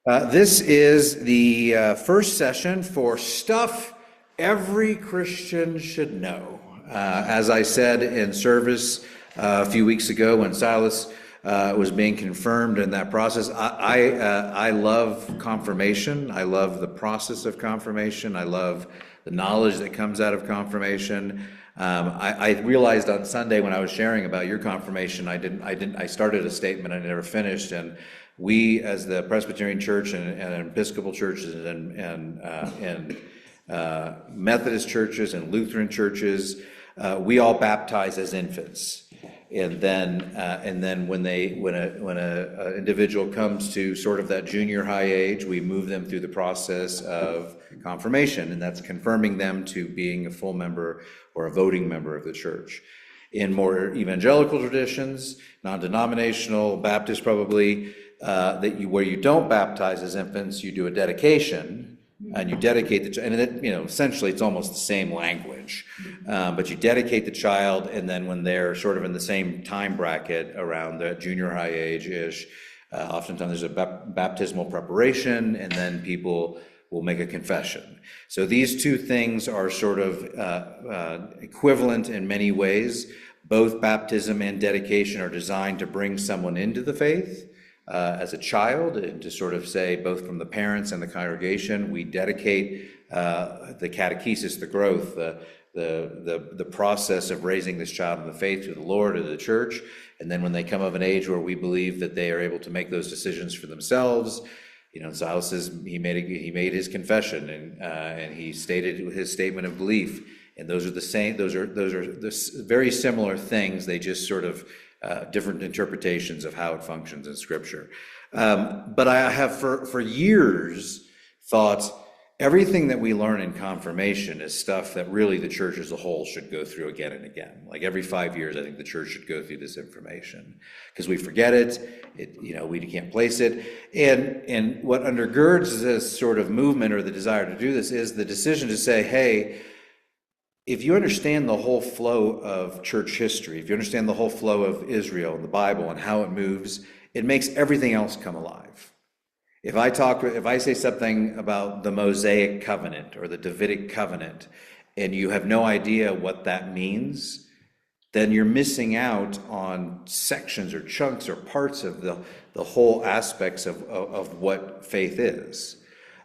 This is the first session for Stuff Every Christian Should Know. As I said in service a few weeks ago when Silas was being confirmed in that process, I love confirmation. I love the process of confirmation. I love the knowledge that comes out of confirmation. I realized on Sunday when I was sharing about your confirmation, I started a statement I never finished, and we, as the Presbyterian Church and Episcopal churches and Methodist churches and Lutheran churches, we all baptize as infants, and then when a individual comes to sort of that junior high age, we move them through the process of confirmation, and that's confirming them to being a full member or a voting member of the church. In more evangelical traditions, non-denominational, Baptist probably, where you don't baptize as infants, you do a dedication, and you dedicate the child, and essentially it's almost the same language, but you dedicate the child, and then when they're sort of in the same time bracket around the junior high age-ish, oftentimes there's a baptismal preparation, and then people will make a confession. So these two things are sort of equivalent in many ways. Both baptism and dedication are designed to bring someone into the faith as a child, and to sort of say, both from the parents and the congregation, we dedicate the catechesis, the growth, the process of raising this child in the faith to the Lord or the church. And then when they come of an age where we believe that they are able to make those decisions for themselves, Silas says he made his confession, and he stated his statement of belief, and those are the same. Those are very similar things. They just sort of different interpretations of how it functions in Scripture. But I have for years thought everything that we learn in confirmation is stuff that really the church as a whole should go through again and again. Like every 5 years, I think the church should go through this information, because we forget it. We can't place it. And what undergirds this sort of movement or the desire to do this is the decision to say, hey, if you understand the whole flow of church history, if you understand the whole flow of Israel and the Bible and how it moves, it makes everything else come alive. If I say something about the Mosaic covenant or the Davidic covenant, and you have no idea what that means, then you're missing out on sections or chunks or parts of the whole aspects of what faith is.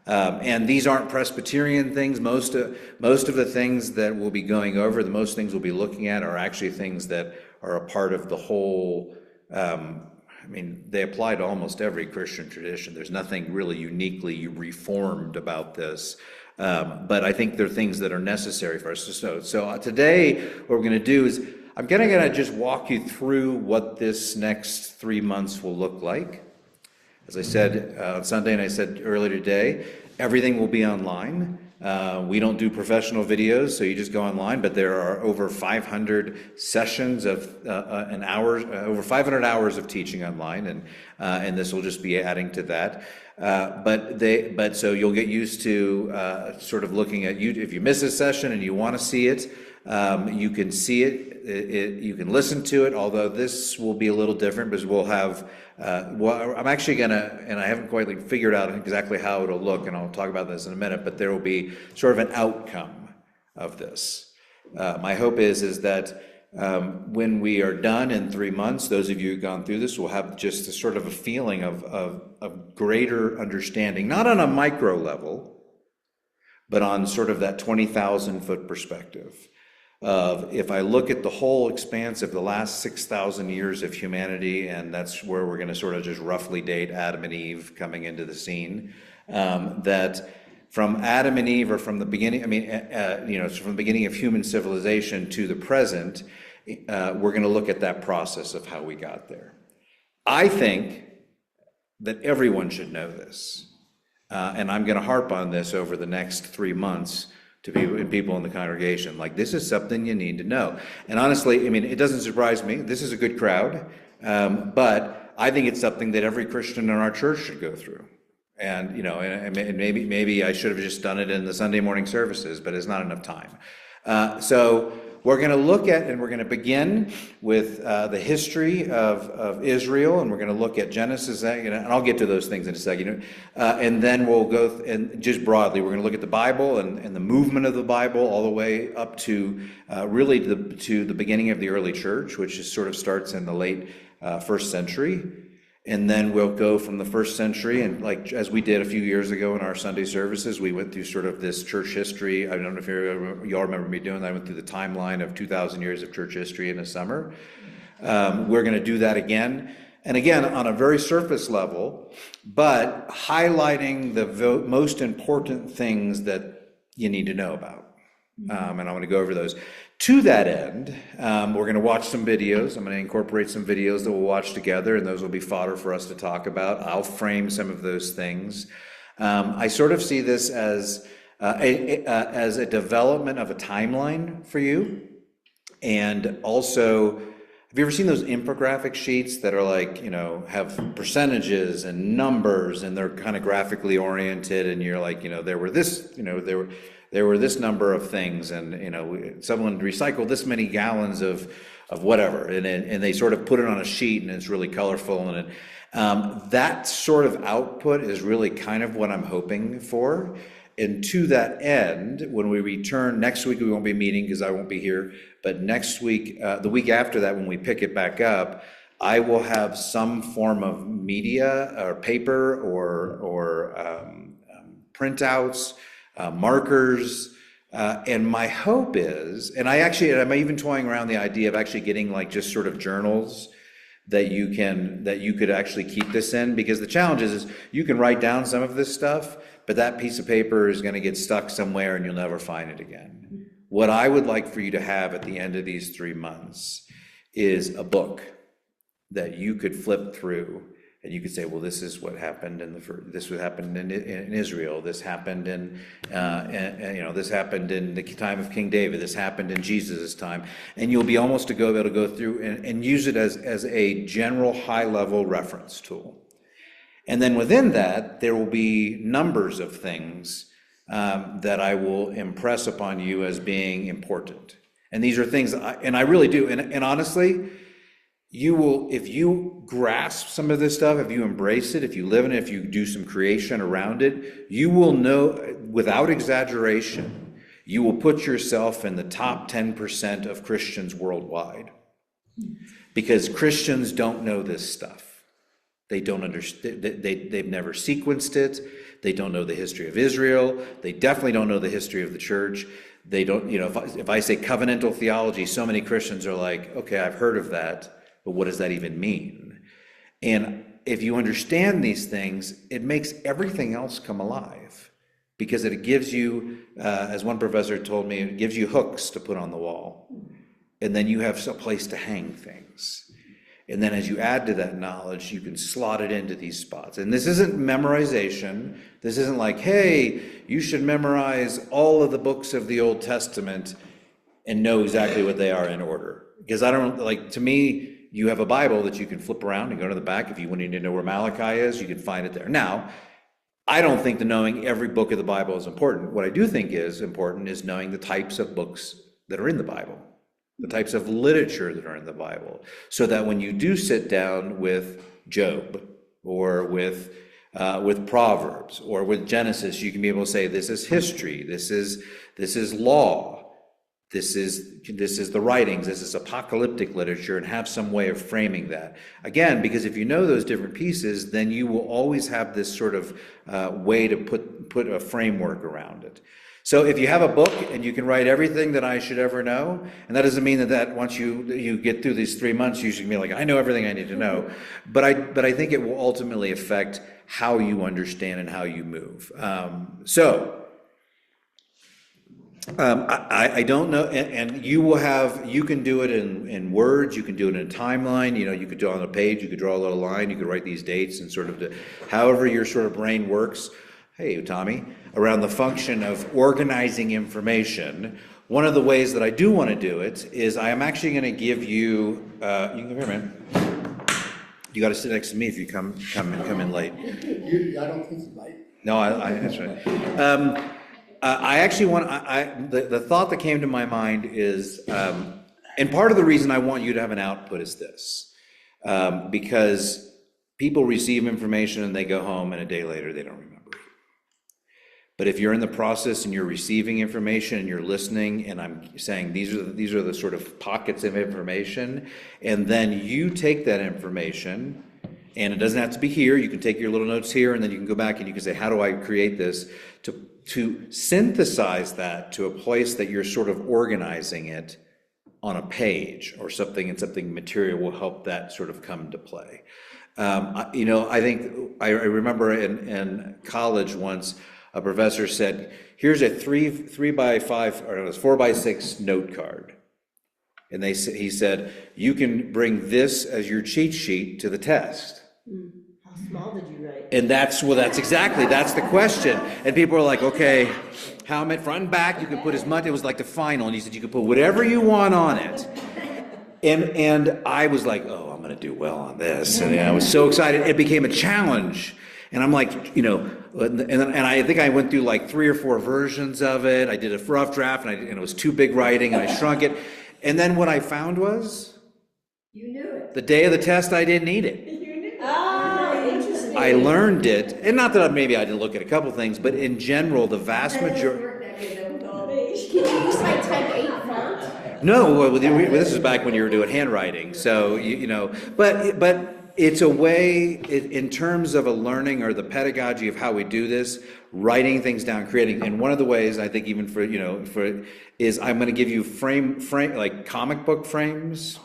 And these aren't Presbyterian things. Most of the things that we'll be going over, the most things we'll be looking at, are actually things that are a part of the whole. They apply to almost every Christian tradition. There's nothing really uniquely reformed about this. But I think they're things that are necessary for us to know. So today, what we're going to do is I'm going to just walk you through what this next 3 months will look like. As I said on Sunday, and I said earlier today, everything will be online. We don't do professional videos, so you just go online, but there are over 500 sessions of an hour, over 500 hours of teaching online, and this will just be adding to that. But so you'll get used to sort of looking at if you miss a session and you want to see it, you can see it. You can listen to it. Although this will be a little different because we'll have. I'm actually gonna, and I haven't quite figured out exactly how it'll look, and I'll talk about this in a minute. But there will be sort of an outcome of this. My hope is that when we are done in 3 months, those of you who've gone through this will have just a sort of a feeling of greater understanding, not on a micro level, but on sort of that 20,000-foot perspective. If I look at the whole expanse of the last 6,000 years of humanity, and that's where we're going to sort of just roughly date Adam and Eve coming into the scene, that from Adam and Eve, or from the beginning, from the beginning of human civilization to the present, we're going to look at that process of how we got there. I think that everyone should know this, and I'm going to harp on this over the next 3 months to people in the congregation. Like, this is something you need to know. And honestly, it doesn't surprise me. This is a good crowd, but I think it's something that every Christian in our church should go through. And and maybe I should have just done it in the Sunday morning services, but it's not enough time. So we're going to look at, and we're going to begin with the history of Israel, and we're going to look at Genesis, and I'll get to those things in a second. And then we'll go, and just broadly, we're going to look at the Bible and the movement of the Bible all the way up to really to the beginning of the early church, which is sort of starts in the late first century. And then we'll go from the first century, and like as we did a few years ago in our Sunday services, we went through sort of this church history. I don't know if y'all remember me doing that. I went through the timeline of 2,000 years of church history in a summer. We're going to do that again, and again on a very surface level, but highlighting the most important things that you need to know about. And I'm going to go over those. To that end, we're going to watch some videos. I'm going to incorporate some videos that we'll watch together, and those will be fodder for us to talk about. I'll frame some of those things. I sort of see this as a development of a timeline for you. And also, have you ever seen those infographic sheets that are like, have percentages and numbers, and they're kind of graphically oriented, and you're like, there were this number of things, and someone recycled this many gallons of whatever, and they sort of put it on a sheet, and it's really colorful, and that sort of output is really kind of what I'm hoping for. And to that end, when we return next week, we won't be meeting because I won't be here, but next week, the week after that, when we pick it back up, I will have some form of media or paper or printouts, markers, and my hope is, and I'm even toying around the idea of actually getting like just sort of journals that you could actually keep this in, because the challenge is you can write down some of this stuff, but that piece of paper is going to get stuck somewhere and you'll never find it again. What I would like for you to have at the end of these 3 months is a book that you could flip through. And you could say, well, this is what happened this happened in Israel. This happened this happened in the time of King David. This happened in Jesus' time. And you'll be almost able to go through and use it as a general high-level reference tool. And then within that, there will be numbers of things that I will impress upon you as being important. And these are things, I really do. And honestly, you will, if you grasp some of this stuff, if you embrace it, if you live in it, if you do some creation around it, you will know, without exaggeration, you will put yourself in the top 10% of Christians worldwide. Because Christians don't know this stuff. They don't understand, they've never sequenced it. They don't know the history of Israel. They definitely don't know the history of the church. They don't, if I say covenantal theology, so many Christians are like, okay, I've heard of that. But what does that even mean? And if you understand these things, it makes everything else come alive, because it gives you, as one professor told me, it gives you hooks to put on the wall. And then you have a place to hang things. And then as you add to that knowledge, you can slot it into these spots. And this isn't memorization. This isn't like, hey, you should memorize all of the books of the Old Testament and know exactly what they are in order. Because to me, you have a Bible that you can flip around and go to the back. If you need to know where Malachi is, you can find it there. Now, I don't think that knowing every book of the Bible is important. What I do think is important is knowing the types of books that are in the Bible, the types of literature that are in the Bible, so that when you do sit down with Job or with Proverbs or with Genesis, you can be able to say, this is history, this is law. This is the writings, this is apocalyptic literature, and have some way of framing that. Again, because if you know those different pieces, then you will always have this sort of way to put a framework around it. So if you have a book and you can write everything that I should ever know, and that doesn't mean that once you get through these 3 months, you should be like, I know everything I need to know. But I think it will ultimately affect how you understand and how you move. I don't know, and you can do it in words, you can do it in a timeline, you could do it on a page, you could draw a little line, you could write these dates and sort of however your sort of brain works. Hey, Tommy, around the function of organizing information. One of the ways that I do want to do it is I am actually going to give you, you can come here, man. You got to sit next to me if you come in late. I don't think it's late. No, that's right. I actually want, the thought that came to my mind is, and part of the reason I want you to have an output is this, because people receive information and they go home and a day later they don't remember it. But if you're in the process and you're receiving information and you're listening, and I'm saying these are the sort of pockets of information, and then you take that information, and it doesn't have to be here, you can take your little notes here, and then you can go back and you can say, how do I create this? To synthesize that to a place that you're sort of organizing it on a page or something, and something material will help that sort of come to play. I think, I remember in college once, a professor said, here's a 3x5, or it was 4x6 note card. And he said, you can bring this as your cheat sheet to the test. How small did you write? And that's the question. And people were like, okay, how many, front and back, you can put as much, it was like the final, and he said, you can put whatever you want on it. And I was like, oh, I'm gonna do well on this. And I was so excited, it became a challenge. And I'm like, and I think I went through like 3 or 4 versions of it. I did a rough draft, and it was too big writing, and I shrunk it. And then what I found was, You knew it. the day of the test, I didn't need it. You knew it. Oh, interesting. I learned it, and not that maybe I didn't look at a couple things, but in general, the vast majority. Can you use like type 8 font? No, well, this is back when you were doing handwriting, so but it's a way, in terms of a learning or the pedagogy of how we do this, writing things down, creating, and one of the ways I think even for is I'm going to give you frame like comic book frames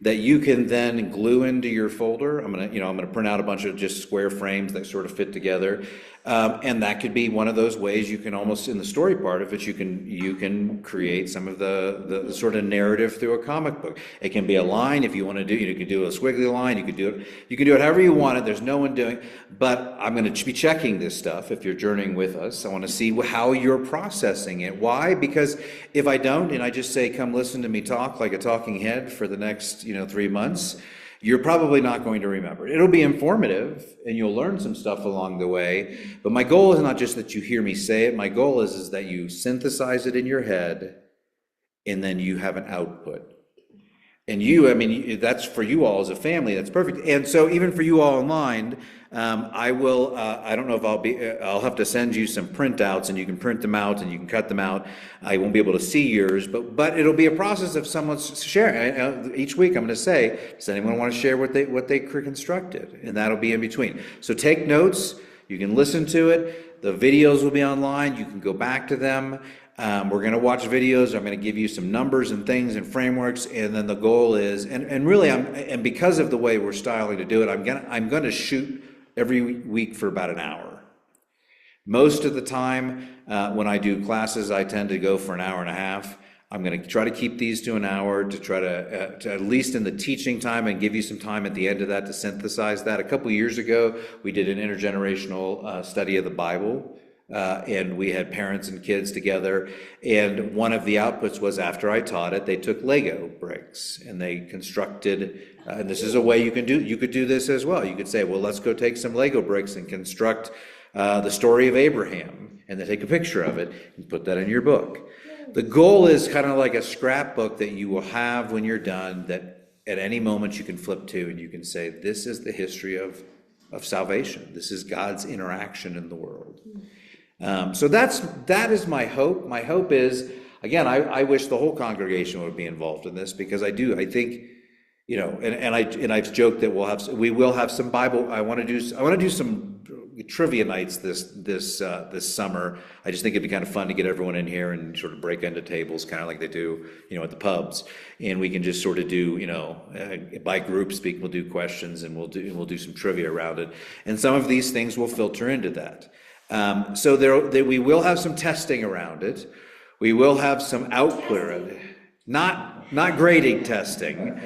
that you can then glue into your folder. I'm going to print out a bunch of just square frames that sort of fit together, and that could be one of those ways you can almost, in the story part of it, you can create some of the sort of narrative through a comic book. It can be a line if you want to do. You could do a squiggly line. You could do it however you want it. There's no one doing. But I'm going to be checking this stuff if you're journeying with us. I want to see how you're processing it. Why? Because if I don't, and I just say, come listen to me talk like a talking head for the next 3 months, you're probably not going to remember it. It'll be informative, and you'll learn some stuff along the way. But my goal is not just that you hear me say it. My goal is that you synthesize it in your head, and then you have an output. And that's for you all as a family. That's perfect. And so even for you all online, I will. I don't know if I'll have to send you some printouts, and you can print them out and you can cut them out. I won't be able to see yours, but it'll be a process of someone's sharing. Each week, I'm going to say, does anyone want to share what they constructed? And that'll be in between. So take notes. You can listen to it. The videos will be online. You can go back to them. We're going to watch videos. I'm going to give you some numbers and things and frameworks, and then the goal is, and really, and because of the way we're styling to do it, I'm going to shoot every week for about an hour. Most of the time, when I do classes, I tend to go for an hour and a half. I'm going to try to keep these to an hour to try to at least in the teaching time, and give you some time at the end of that to synthesize that. A couple years ago, we did an intergenerational study of the Bible. And we had parents and kids together, and one of the outputs was, after I taught it, they took Lego bricks and they constructed, and this is a way you could do this as well. You could say, well, let's go take some Lego bricks and construct the story of Abraham, and then take a picture of it and put that in your book. The goal is kind of like a scrapbook that you will have when you're done, that at any moment you can flip to, and you can say, this is the history of salvation. This is God's interaction in the world. So that is my hope. My hope is, again, I wish the whole congregation would be involved in this, because I think, and I've joked that we will have some Bible. I want to do some trivia nights this summer. I just think it'd be kind of fun to get everyone in here and sort of break into tables, kind of like they do, at the pubs, and we can just sort of do, by groups, we'll do questions, and we'll do some trivia around it, and some of these things will filter into that. So we will have some testing around it. We will have some output around it. Not grading testing,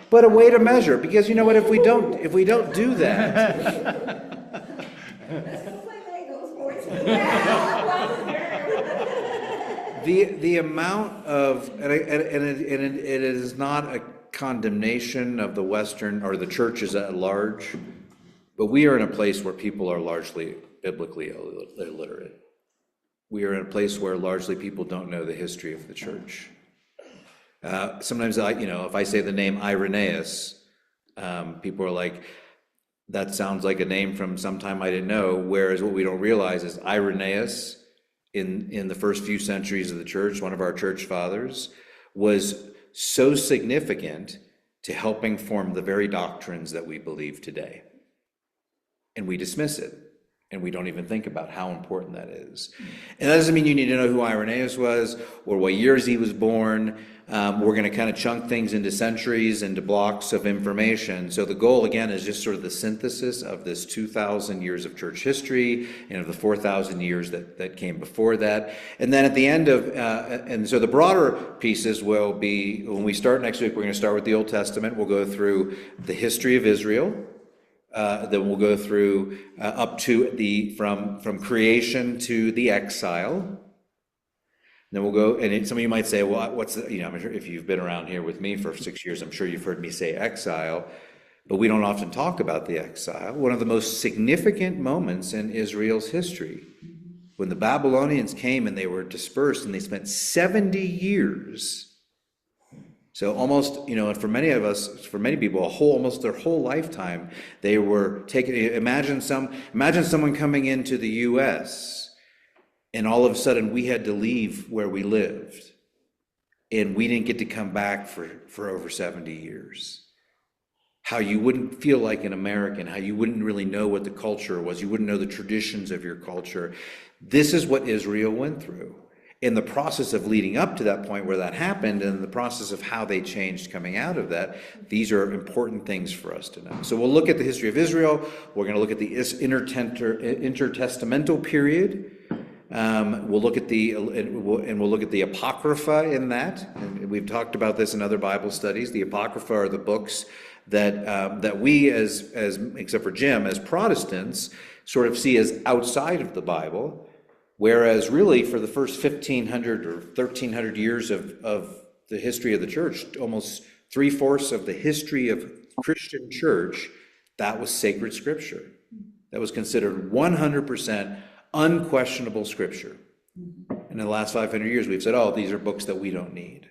but a way to measure. Because you know what? If we don't do that, the amount of and it is not a condemnation of the Western or the churches at large, but we are in a place where people are largely biblically illiterate. we are in a place where largely people don't know the history of the church. Sometimes if I say the name Irenaeus, people are like, that sounds like a name from sometime I didn't know, whereas what we don't realize is Irenaeus, in the first few centuries of the church, one of our church fathers, was so significant to helping form the very doctrines that we believe today. And we dismiss it, and we don't even think about how important that is. And that doesn't mean you need to know who Irenaeus was or what years he was born. We're going to kind of chunk things into centuries, into blocks of information. So the goal, again, is just sort of the synthesis of this 2,000 years of church history and of the 4,000 years that came before that. And then at the end of, and so the broader pieces will be, when we start next week, we're going to start with the Old Testament. We'll go through the history of Israel. Then we'll go through up to from creation to the exile. Then we'll go, and some of you might say, well, what's the, I'm sure if you've been around here with me for 6 years, I'm sure you've heard me say exile, but we don't often talk about the exile. One of the most significant moments in Israel's history, when the Babylonians came and they were dispersed and they spent 70 years. So almost, and for many of us, for many people, almost their whole lifetime, they were taken. Imagine someone coming into the U.S., and all of a sudden we had to leave where we lived, and we didn't get to come back for over 70 years. How you wouldn't feel like an American, how you wouldn't really know what the culture was, you wouldn't know the traditions of your culture. This is what Israel went through. In the process of leading up to that point where that happened, and the process of how they changed coming out of that, these are important things for us to know. So we'll look at the history of Israel. We're going to look at the intertestamental period. We'll look at we'll look at the Apocrypha in that. And we've talked about this in other Bible studies. The Apocrypha are the books that we, as except for Jim, as Protestants, sort of see as outside of the Bible. Whereas really for the first 1,500 or 1,300 years of the history of the church, almost 3/4 of the history of Christian church, that was sacred scripture. That was considered 100% unquestionable scripture. In the last 500 years, we've said, oh, these are books that we don't need.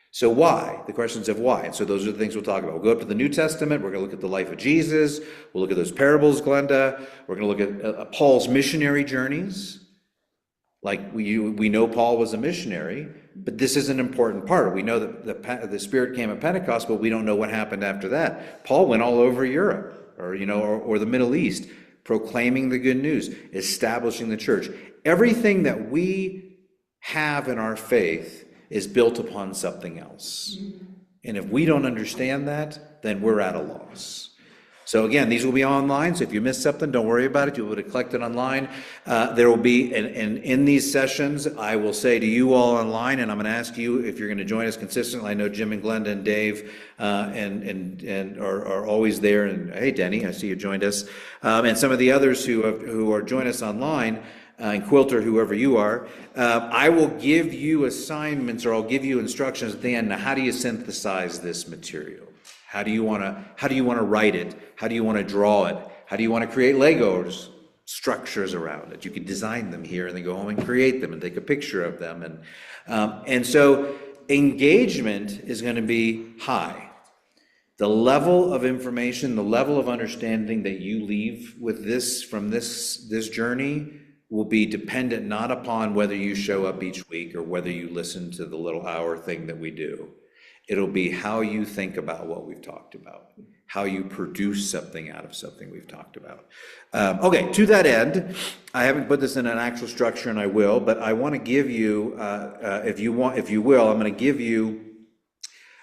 So why? The questions of why. And so those are the things we'll talk about. We'll go up to the New Testament. We're going to look at the life of Jesus. We'll look at those parables, Glenda. We're going to look at Paul's missionary journeys. Like we know Paul was a missionary, but this is an important part. We know that the Spirit came at Pentecost, but we don't know what happened after that. Paul went all over Europe, or the Middle East, proclaiming the good news, establishing the church. Everything that we have in our faith is built upon something else. And if we don't understand that, then we're at a loss. So again, these will be online, so if you missed something, don't worry about it. You'll be able to collect it online. There will be, and in these sessions, I will say to you all online, and I'm going to ask you if you're going to join us consistently. I know Jim and Glenda and Dave and are always there. And hey, Denny, I see you joined us. And some of the others who are joining us online, and Quilter, whoever you are, I will give you assignments, or I'll give you instructions at the end. Now, how do you synthesize this material? How do you want to write it? How do you want to draw it? How do you want to create Legos, structures around it? You can design them here and then go home and create them and take a picture of them. And so engagement is going to be high. The level of information, the level of understanding that you leave with this from this journey will be dependent not upon whether you show up each week or whether you listen to the little hour thing that we do. It'll be how you think about what we've talked about, how you produce something out of something we've talked about. Okay, to that end, I haven't put this in an actual structure, and I will, but I want to give you, if you will, I'm going to give you,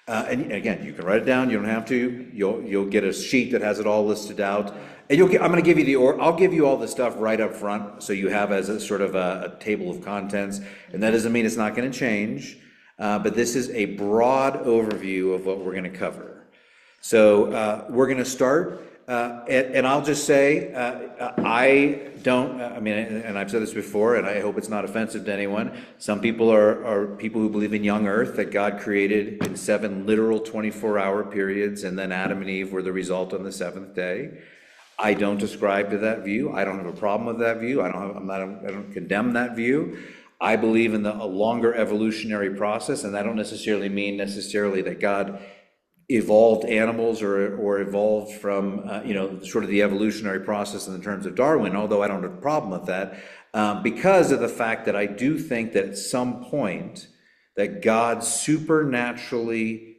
and again, you can write it down. You don't have to. You'll get a sheet that has it all listed out, and I'm going to give you I'll give you all the stuff right up front, so you have as a sort of a table of contents, and that doesn't mean it's not going to change. But this is a broad overview of what we're going to cover. So we're going to start, and I'll just say, and I've said this before, and I hope it's not offensive to anyone. Some people are people who believe in young earth, that God created in 7 literal 24-hour periods, and then Adam and Eve were the result on the 7th day. I don't ascribe to that view. I don't have a problem with that view. I don't condemn that view. I believe in a longer evolutionary process, and I don't necessarily mean that God evolved animals or evolved from, sort of the evolutionary process in the terms of Darwin, although I don't have a problem with that, because of the fact that I do think that at some point that God supernaturally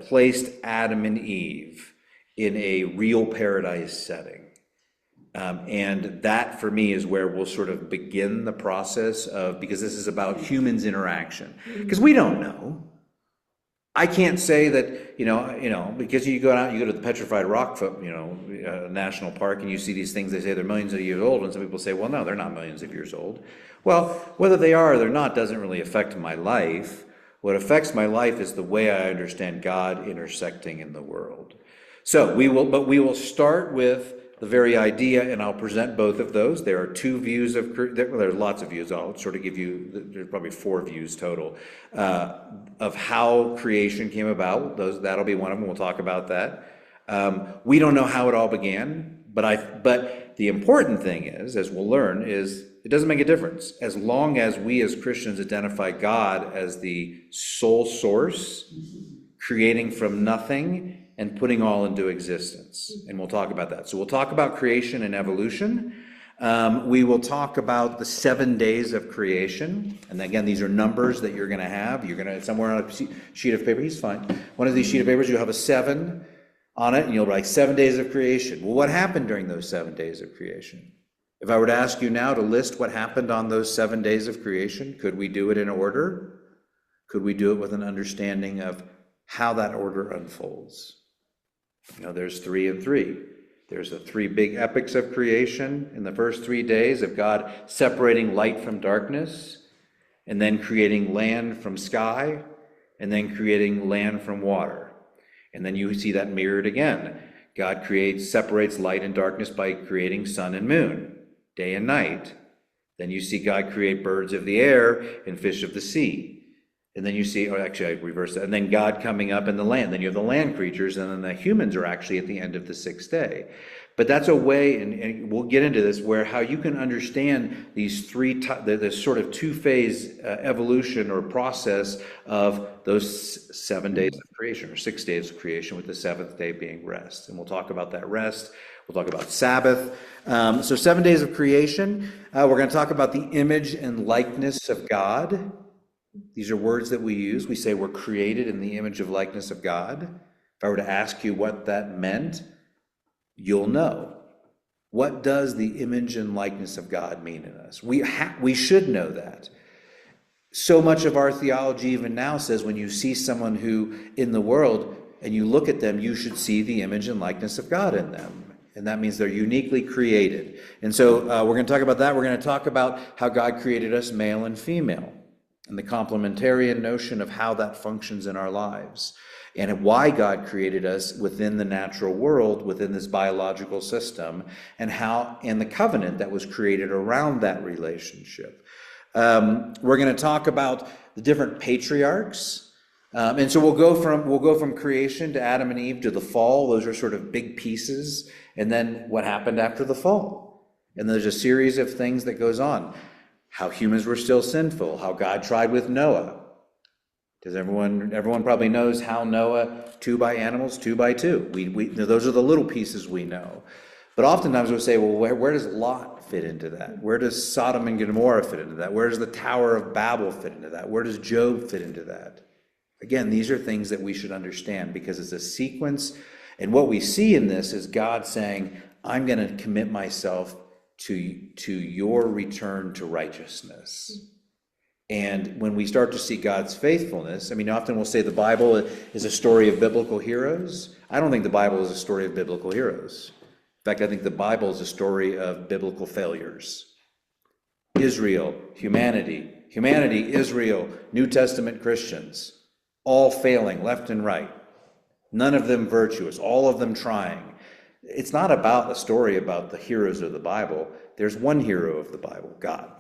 placed Adam and Eve in a real paradise setting. And that, for me, is where we'll sort of begin the process of, because this is about humans' interaction. Because we don't know. I can't say that, because you go to the Petrified Rock, National Park, and you see these things, they say they're millions of years old, and some people say, well, no, they're not millions of years old. Well, whether they are or they're not doesn't really affect my life. What affects my life is the way I understand God intersecting in the world. So we will start with the very idea, and I'll present both of those. There are two views there are lots of views. I'll sort of give you, there's probably 4 views total, of how creation came about. That'll be one of them. We'll talk about that. We don't know how it all began, but the important thing is, as we'll learn, is it doesn't make a difference. As long as we as Christians identify God as the sole source, creating from nothing, and putting all into existence. And we'll talk about that. So we'll talk about creation and evolution. We will talk about the 7 days of creation. And again, these are numbers that you're going to have. You're going to, somewhere on a sheet of paper, he's fine. One of these sheet of papers, you'll have a 7 on it, and you'll write 7 days of creation. Well, what happened during those 7 days of creation? If I were to ask you now to list what happened on those 7 days of creation, could we do it in order? Could we do it with an understanding of how that order unfolds? There's 3 and 3. There's the 3 big epics of creation in the first 3 days of God separating light from darkness, and then creating land from sky, and then creating land from water. And then you see that mirrored again. God separates light and darkness by creating sun and moon, day and night. Then you see God create birds of the air and fish of the sea. And then you see, or actually I reversed that, and then God coming up in the land. Then you have the land creatures, and then the humans are actually at the end of the 6th day. But that's a way, and we'll get into this, where how you can understand these this sort of 2-phase evolution or process of those 7 days of creation, or 6 days of creation, with the 7th day being rest. And we'll talk about that rest. We'll talk about Sabbath. So 7 days of creation. We're going to talk about the image and likeness of God. These are words that we use. We say we're created in the image of likeness of God. If I were to ask you what that meant, you'll know. What does the image and likeness of God mean in us? We should know that. So much of our theology even now says when you see someone who in the world and you look at them, you should see the image and likeness of God in them. And that means they're uniquely created. And so we're going to talk about that. We're going to talk about how God created us male and female, and the complementarian notion of how that functions in our lives, and why God created us within the natural world, within this biological system, and the covenant that was created around that relationship. We're going to talk about the different patriarchs, and so we'll go from creation to Adam and Eve to the fall. Those are sort of big pieces, and then what happened after the fall. And there's a series of things that goes on. How humans were still sinful, how God tried with Noah. Because everyone probably knows how Noah, 2 by animals, 2 by 2. Those are the little pieces we know. But oftentimes we'll say, well, where does Lot fit into that? Where does Sodom and Gomorrah fit into that? Where does the Tower of Babel fit into that? Where does Job fit into that? Again, these are things that we should understand, because it's a sequence. And what we see in this is God saying, I'm going to commit myself to your return to righteousness. And when we start to see God's faithfulness, often we'll say the Bible is a story of biblical heroes. I don't think the Bible is a story of biblical heroes. In fact, I think the Bible is a story of biblical failures. Israel, humanity, Israel, New Testament Christians, all failing left and right. None of them virtuous, all of them trying. It's not about a story about the heroes of the Bible. There's one hero of the Bible, God.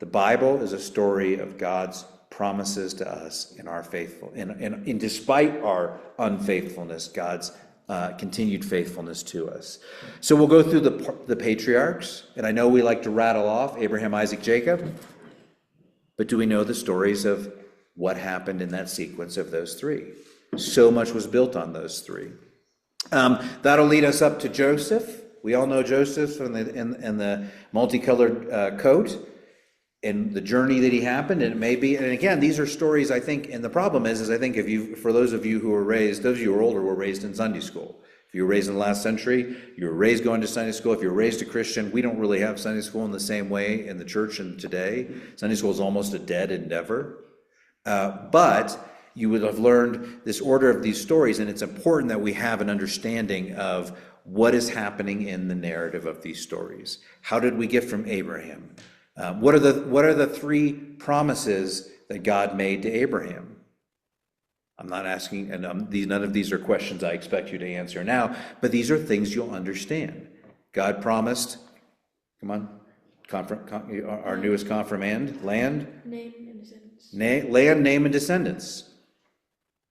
The Bible is a story of God's promises to us in our faithful, and despite our unfaithfulness, God's continued faithfulness to us. So we'll go through the patriarchs, and I know we like to rattle off Abraham, Isaac, Jacob, but do we know the stories of what happened in that sequence of those three? So much was built on those three. That'll lead us up to Joseph. We all know Joseph in the multicolored coat and the journey that he happened, and it may be, and again, these are stories, I think, and the problem is I think for those of you who were raised, those of you who are older were raised in Sunday school. If you were raised in the last century, you were raised going to Sunday school. If you were raised a Christian, we don't really have Sunday school in the same way in the church and today. Sunday school is almost a dead endeavor. But you would have learned this order of these stories, and it's important that we have an understanding of what is happening in the narrative of these stories. How did we get from Abraham? What are the three promises that God made to Abraham? I'm not asking, and none of these are questions I expect you to answer now, but these are things you'll understand. God promised, come on, our newest confirmand, land, Name and descendants. Land, name, and descendants.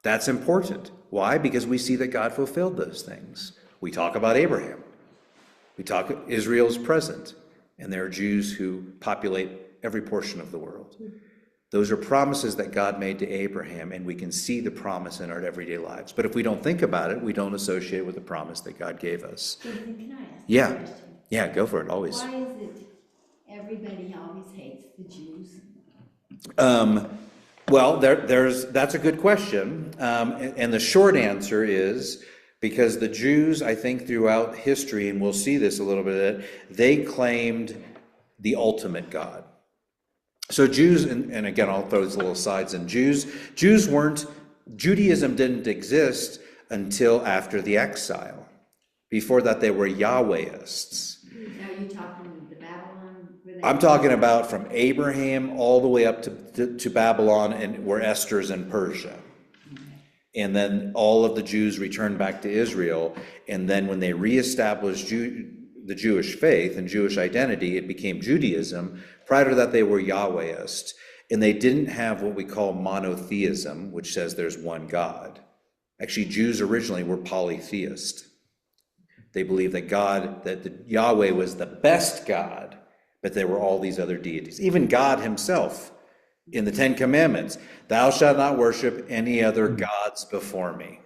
That's important. Why? Because we see that God fulfilled those things. We talk about Abraham. We talk Israel's present, and there are Jews who populate every portion of the world. Those are promises that God made to Abraham, and we can see the promise in our everyday lives. But if we don't think about it, we don't associate it with the promise that God gave us. Jonathan, can I ask Yeah. a question? Yeah, go for it, always. Why is it everybody always hates the Jews? Well, that's a good question. And the short answer is because the Jews, I think, throughout history, and we'll see this a little bit, they claimed the ultimate God. So Jews, and again, I'll throw these little sides in. Judaism didn't exist until after the exile. Before that, they were Yahwehists. Are you talking the Babylon? I'm talking about from Abraham all the way up to Babylon, and where Esther's in Persia. And then all of the Jews returned back to Israel. And then when they reestablished the Jewish faith and Jewish identity, it became Judaism. Prior to that, they were Yahwehist. And they didn't have what we call monotheism, which says there's one God. Actually, Jews originally were polytheist. They believed that Yahweh was the best God, but there were all these other deities. Even God himself, in the Ten Commandments, thou shalt not worship any other gods before me.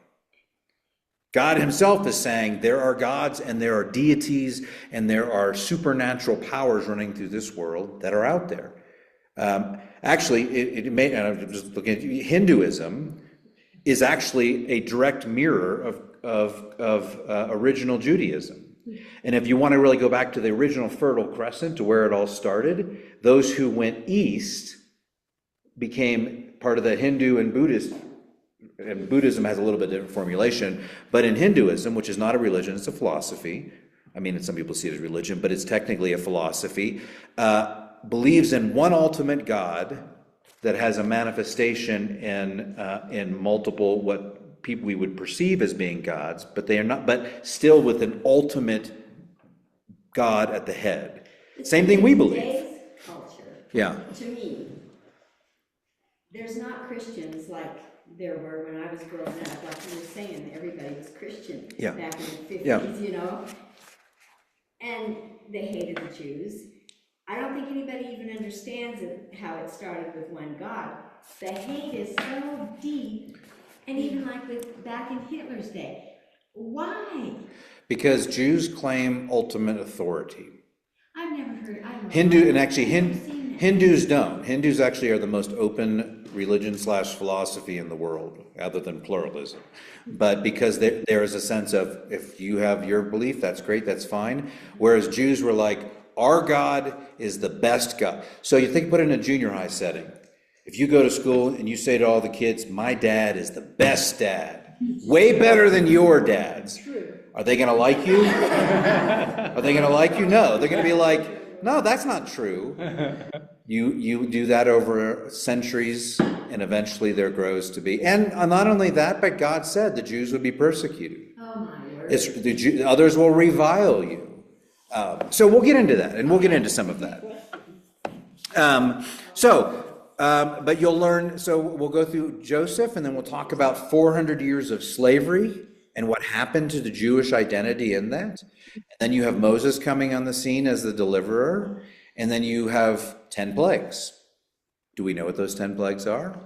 God himself is saying there are gods and there are deities and there are supernatural powers running through this world that are out there. Actually, and I'm just looking at Hinduism is actually a direct mirror of original Judaism. And if you want to really go back to the original Fertile Crescent, to where it all started, those who went east became part of the Hindu and Buddhist. And Buddhism has a little bit different formulation, but in Hinduism, which is not a religion, it's a philosophy. I mean, some people see it as religion, but it's technically a philosophy. Believes in one ultimate God that has a manifestation in multiple what we would perceive as being gods, but they are not. But still, with an ultimate God at the head. Same thing we believe. Today's culture, Yeah. to me, there's not Christians like there were when I was growing up. Like you were saying, everybody was Christian Yeah. back in the 50s, Yeah. you know? And they hated the Jews. I don't think anybody even understands how it started with one God. The hate is so deep, and even like back in Hitler's day. Why? Because Jews claim ultimate authority. I've never heard. I don't know. Hindus don't. Hindus actually are the most open religion/philosophy in the world, other than pluralism. But because there is a sense of, if you have your belief, that's great, that's fine. Whereas Jews were like, our God is the best God. So you put it in a junior high setting. If you go to school and you say to all the kids, my dad is the best dad, way better than your dad's. Are they going to like you? Are they going to like you? No. They're going to be like, no, that's not true. You do that over centuries, and eventually there grows to be. And not only that, but God said the Jews would be persecuted. Oh my word. Others will revile you. So we'll get into that, and we'll get into some of that. But you'll learn, so we'll go through Joseph, and then we'll talk about 400 years of slavery and what happened to the Jewish identity in that. And then you have Moses coming on the scene as the deliverer, and then you have 10 plagues. Do we know what those 10 plagues are?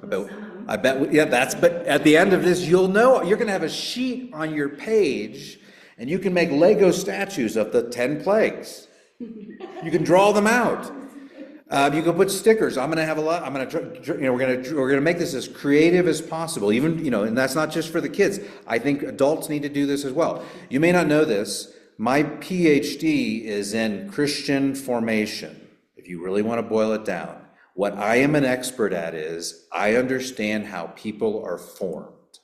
I bet, yeah, but at the end of this, you'll know, you're going to have a sheet on your page, and you can make Lego statues of the 10 plagues. You can draw them out. You can put stickers. I'm going to have a lot. I'm going to, we're going to make this as creative as possible. Even, and that's not just for the kids. I think adults need to do this as well. You may not know this. My PhD is in Christian formation. If you really want to boil it down, what I am an expert at is I understand how people are formed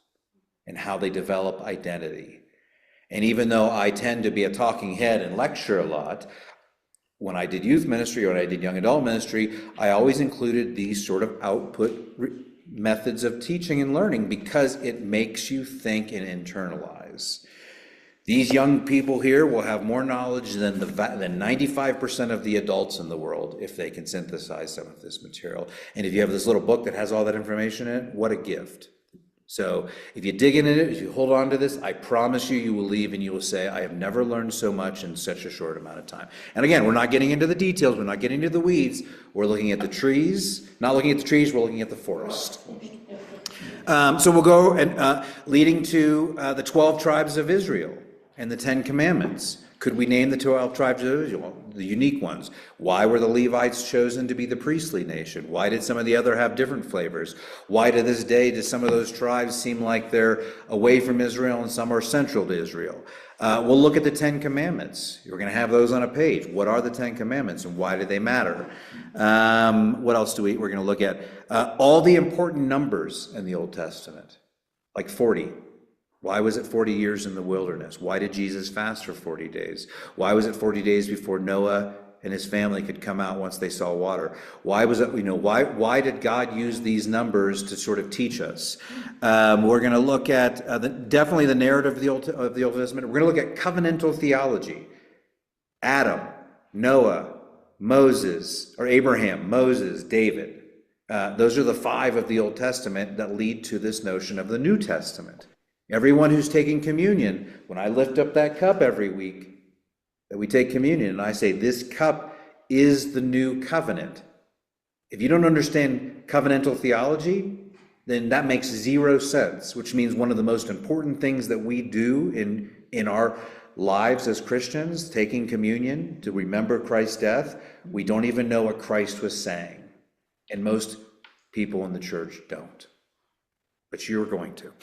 and how they develop identity. And even though I tend to be a talking head and lecture a lot, when I did youth ministry or when I did young adult ministry, I always included these sort of output methods of teaching and learning because it makes you think and internalize. These young people here will have more knowledge than 95% of the adults in the world if they can synthesize some of this material. And if you have this little book that has all that information in it, what a gift. So if you dig into it, if you hold on to this, I promise you, you will leave and you will say, I have never learned so much in such a short amount of time. And again, we're not getting into the details. We're not getting into the weeds. We're looking at the trees. Not looking at the trees, we're looking at the forest. So we'll go and leading to the 12 tribes of Israel and the 10 commandments. Could we name the 12 tribes of Israel, the unique ones? Why were the Levites chosen to be the priestly nation? Why did some of the other have different flavors? Why to this day do some of those tribes seem like they're away from Israel and some are central to Israel? We'll look at the 10 commandments. You're going to have those on a page. What are the 10 commandments and why do they matter? What else we're going to look at? All the important numbers in the Old Testament, like 40. Why was it 40 years in the wilderness? Why did Jesus fast for 40 days? Why was it 40 days before Noah and his family could come out once they saw water? Why was it, why did God use these numbers to sort of teach us? We're going to look at definitely the narrative of the Old Testament. We're going to look at covenantal theology. Adam, Noah, Moses, or Abraham, Moses, David. Those are the 5 of the Old Testament that lead to this notion of the New Testament. Everyone who's taking communion, when I lift up that cup every week, that we take communion, and I say, this cup is the new covenant. If you don't understand covenantal theology, then that makes 0 sense, which means one of the most important things that we do in our lives as Christians, taking communion to remember Christ's death, we don't even know what Christ was saying. And most people in the church don't. But you're going to.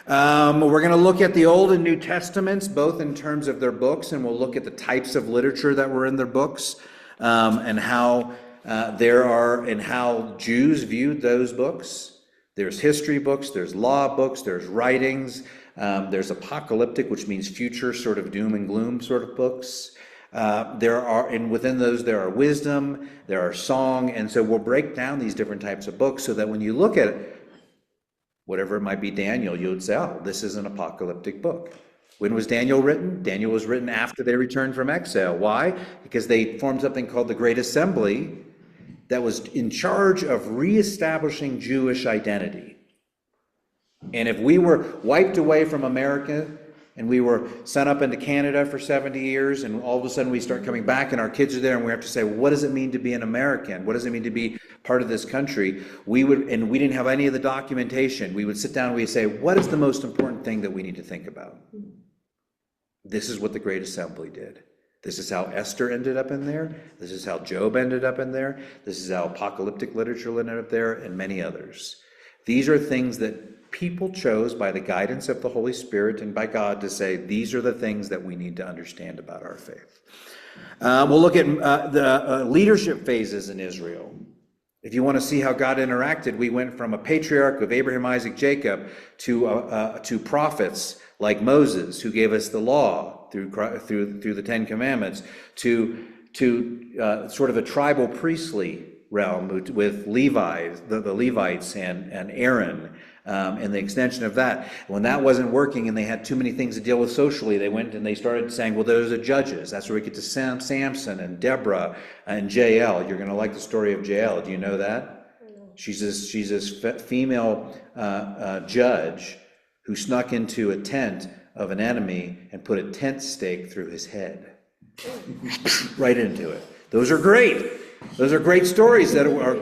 We're going to look at the Old and New Testaments, both in terms of their books, and we'll look at the types of literature that were in their books, and how how Jews viewed those books. There's history books, there's law books, there's writings, there's apocalyptic, which means future sort of doom and gloom sort of books. Within those there are wisdom, there are song, and so we'll break down these different types of books so that when you look at it, whatever it might be, Daniel, you would say, oh, this is an apocalyptic book. When was Daniel written? Daniel was written after they returned from exile. Why? Because they formed something called the Great Assembly that was in charge of reestablishing Jewish identity. And if we were wiped away from America and we were sent up into Canada for 70 years and all of a sudden we start coming back and our kids are there and we have to say, well, what does it mean to be an American? What does it mean to be part of this country? We didn't have any of the documentation. We would sit down and we'd say, what is the most important thing that we need to think about? This is what the Great Assembly did. This is how Esther ended up in there. This is how Job ended up in there. This is how apocalyptic literature ended up there, and many others. These are things that people chose by the guidance of the Holy Spirit and by God to say, these are the things that we need to understand about our faith. We'll look at the leadership phases in Israel. If you want to see how God interacted, we went from a patriarch of Abraham, Isaac, Jacob to prophets like Moses, who gave us the law through the 10 Commandments, to sort of a tribal priestly realm with Levites, the Levites and Aaron, and the extension of that. When that wasn't working and they had too many things to deal with socially, they went and they started saying, well, those are judges. That's where we get to Samson and Deborah and Jael. You're going to like the story of Jael. Do you know that? She's this female judge who snuck into a tent of an enemy and put a tent stake through his head. Right into it. Those are great. Those are great stories that are.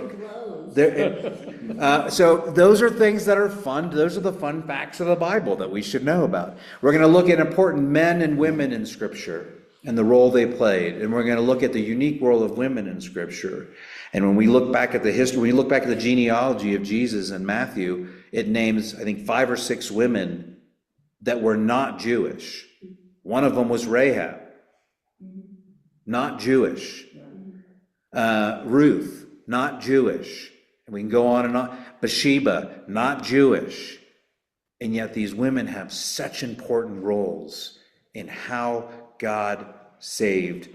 So those are things that are fun. Those are the fun facts of the Bible that we should know about. We're going to look at important men and women in Scripture and the role they played. And we're going to look at the unique role of women in Scripture. And when we look back at the history, when you look back at the genealogy of Jesus in Matthew, it names, I think, 5 or 6 women that were not Jewish. One of them was Rahab, not Jewish. Ruth, not Jewish. And we can go on and on. Bathsheba, not Jewish. And yet these women have such important roles in how God saved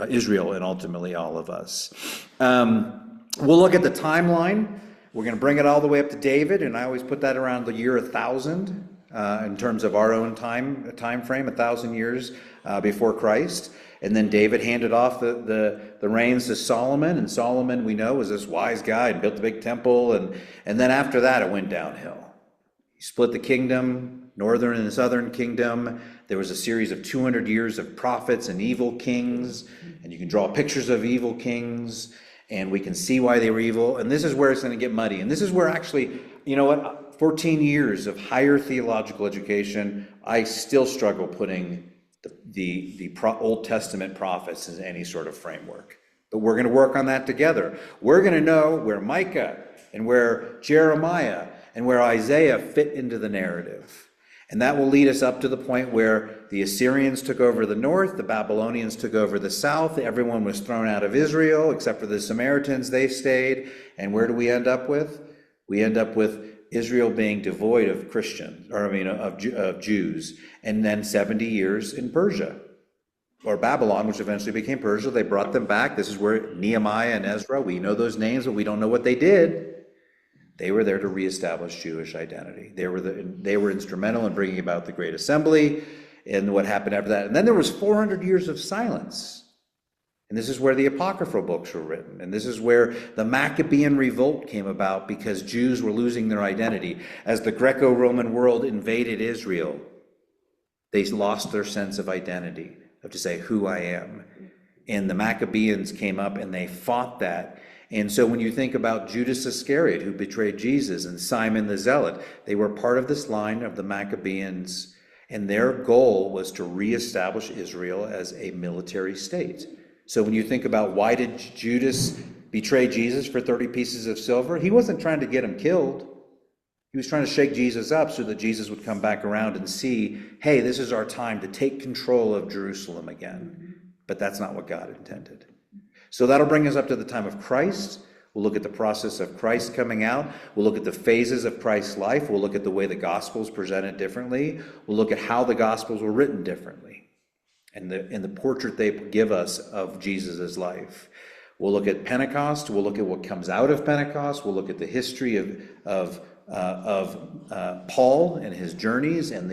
Israel and ultimately all of us. We'll look at the timeline. We're going to bring it all the way up to David, and I always put that around the year 1000 in terms of our own time frame, 1,000 years before Christ. And then David handed off the reins to Solomon, and Solomon, we know, was this wise guy and built the big temple, and then after that it went downhill. He split the kingdom, northern and southern kingdom. There was a series of 200 years of prophets and evil kings, and you can draw pictures of evil kings, and we can see why they were evil, and this is where it's going to get muddy. And this is where actually, you know what, 14 years of higher theological education, I still struggle putting the Old Testament prophets in any sort of framework. But we're going to work on that together. We're going to know where Micah and where Jeremiah and where Isaiah fit into the narrative. And that will lead us up to the point where the Assyrians took over the north, the Babylonians took over the south, everyone was thrown out of Israel except for the Samaritans, they stayed. And where do we end up with? We end up with Israel being devoid of Christians, of Jews, and then 70 years in Persia, or Babylon, which eventually became Persia. They brought them back. This is where Nehemiah and Ezra, we know those names, but we don't know what they did. They were there to reestablish Jewish identity. They were instrumental in bringing about the Great Assembly and what happened after that. And then there was 400 years of silence. And this is where the apocryphal books were written. And this is where the Maccabean revolt came about because Jews were losing their identity. As the Greco-Roman world invaded Israel, they lost their sense of identity, of to say who I am. And the Maccabeans came up and they fought that. And so when you think about Judas Iscariot, who betrayed Jesus, and Simon the Zealot, they were part of this line of the Maccabeans, and their goal was to reestablish Israel as a military state. So when you think about why did Judas betray Jesus for 30 pieces of silver, he wasn't trying to get him killed. He was trying to shake Jesus up so that Jesus would come back around and see, hey, this is our time to take control of Jerusalem again. But that's not what God intended. So that'll bring us up to the time of Christ. We'll look at the process of Christ coming out. We'll look at the phases of Christ's life. We'll look at the way the Gospels presented differently. We'll look at how the Gospels were written differently and the portrait they give us of Jesus' life. We'll look at Pentecost. We'll look at what comes out of Pentecost. We'll look at the history of Paul and his journeys and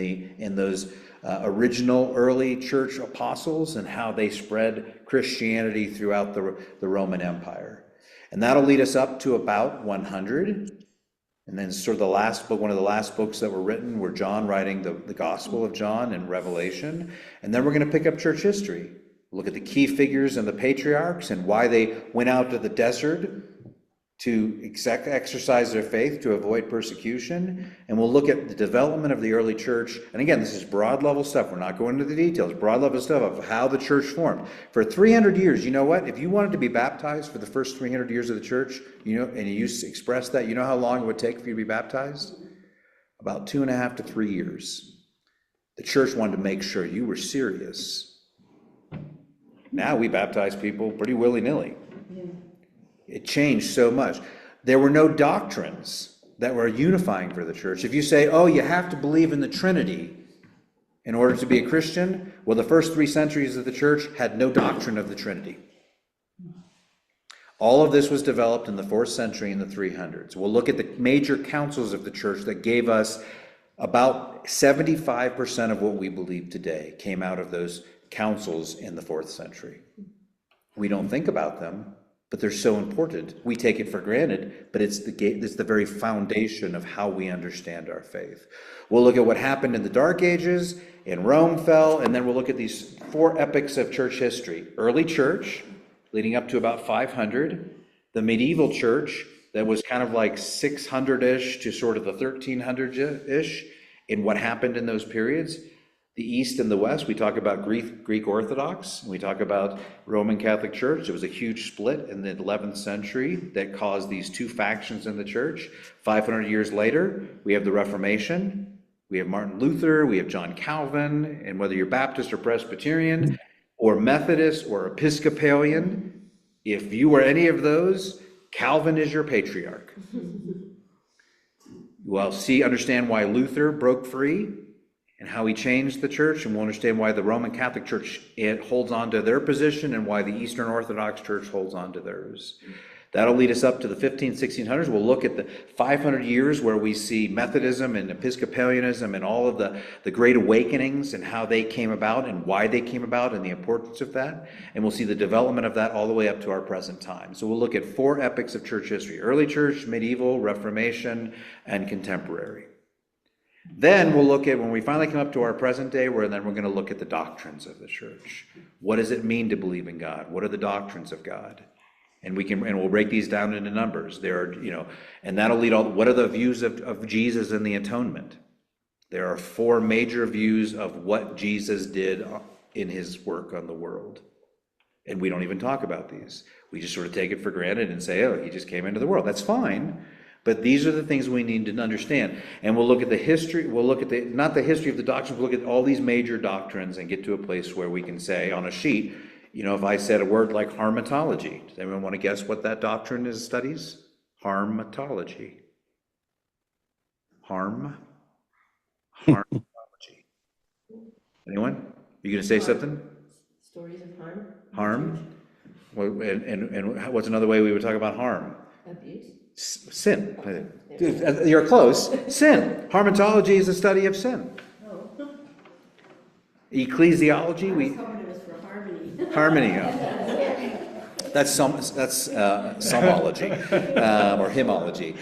those original early church apostles and how they spread Christianity throughout the Roman Empire. And that'll lead us up to about 100. And then sort of the last book, one of the last books that were written were John writing the Gospel of John and Revelation. And then we're going to pick up church history. Look at the key figures and the patriarchs and why they went out to the desert to exercise their faith to avoid persecution. And we'll look at the development of the early church. And again, this is broad level stuff. We're not going into the details. Broad level stuff of how the church formed. For 300 years, you know what? If you wanted to be baptized for the first 300 years of the church, and you express that, you know how long it would take for you to be baptized? About 2.5 to 3 years. The church wanted to make sure you were serious. Now we baptize people pretty willy-nilly. It changed so much. There were no doctrines that were unifying for the church. If you say, oh, you have to believe in the Trinity in order to be a Christian, well, the first 3 centuries of the church had no doctrine of the Trinity. All of this was developed in the 4th century and the 300s. We'll look at the major councils of the church that gave us about 75% of what we believe today came out of those councils in the 4th century. We don't think about them, but they're so important. We take it for granted, but it's the very foundation of how we understand our faith. We'll look at what happened in the Dark Ages, and Rome fell, and then we'll look at these 4 epochs of church history. Early church, leading up to about 500. The medieval church, that was kind of like 600-ish to sort of the 1300-ish, in what happened in those periods. The East and the West, we talk about Greek Orthodox, and we talk about Roman Catholic Church. There was a huge split in the 11th century that caused these 2 factions in the church. 500 years later, we have the Reformation, we have Martin Luther, we have John Calvin, and whether you're Baptist or Presbyterian or Methodist or Episcopalian, if you are any of those, Calvin is your patriarch. Well, understand why Luther broke free and how he changed the church, and we'll understand why the Roman Catholic Church holds on to their position and why the Eastern Orthodox Church holds on to theirs. That'll lead us up to the 1600s. We'll look at the 500 years where we see Methodism and Episcopalianism and all of the great awakenings and how they came about and why they came about and the importance of that. And we'll see the development of that all the way up to our present time. So we'll look at 4 epochs of church history: early church, medieval, Reformation, and contemporary. Then we'll look at, when we finally come up to our present day, we're going to look at the doctrines of the church. What does it mean to believe in God? What are the doctrines of God? And we'll break these down into numbers. There are, and that'll lead what are the views of Jesus and the atonement? There are 4 major views of what Jesus did in his work on the world. And we don't even talk about these. We just sort of take it for granted and say, oh, he just came into the world. That's fine. But these are the things we need to understand. And we'll look at the history, we'll look at not the history of the doctrines, we'll look at all these major doctrines and get to a place where we can say on a sheet, if I said a word like harmatology, does anyone want to guess what that doctrine is, studies? Harmatology. Harmatology. Anyone? You going to say something? Stories of harm. Harm? Well, and what's another way we would talk about harm? Abuse. Sin. You're close. Sin. Harmatology is the study of sin. Oh. Ecclesiology, I was hoping it was for harmony. harmony. That's psalmology or hymnology.